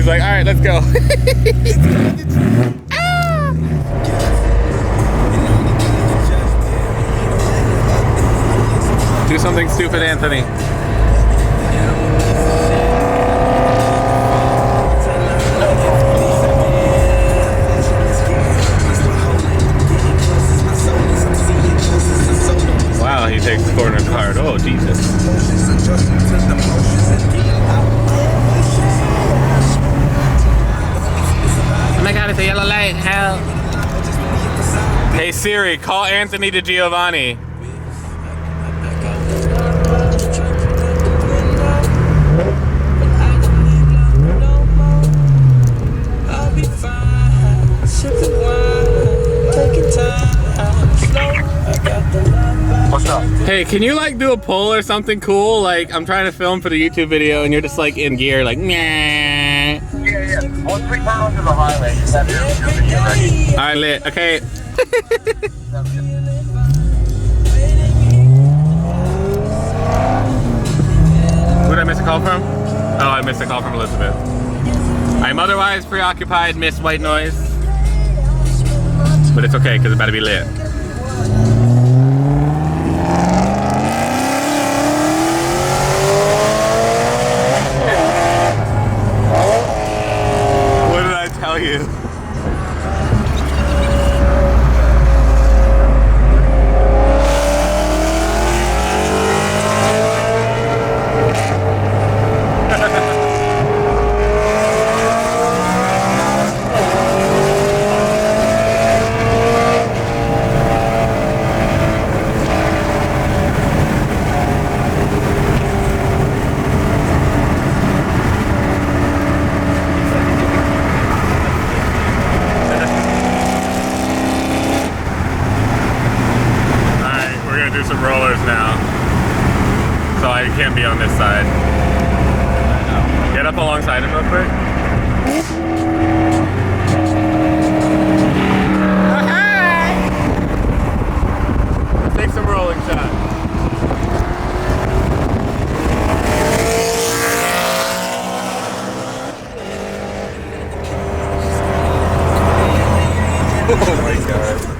He's like, all right, let's go. Do something stupid, Anthony. Wow, he takes corners hard. Oh, Jesus. Oh my God, it's a yellow light. Help. Hey Siri, call Anthony to Giovanni. What's up? Hey, can you like do a pull or something cool? Like I'm trying to film for the YouTube video and you're just like in gear, like nah. Yeah. Once we turn onto the highway, just have your video ready. All right, lit. Okay. Who did I miss a call from? Oh, I missed a call from Elizabeth. I'm otherwise preoccupied, miss white noise. But it's okay, because it's about to be lit. What did I tell you? Some rollers now, so I can't be on this side. Get up alongside him real quick. Let's take some rolling shots. Oh my God.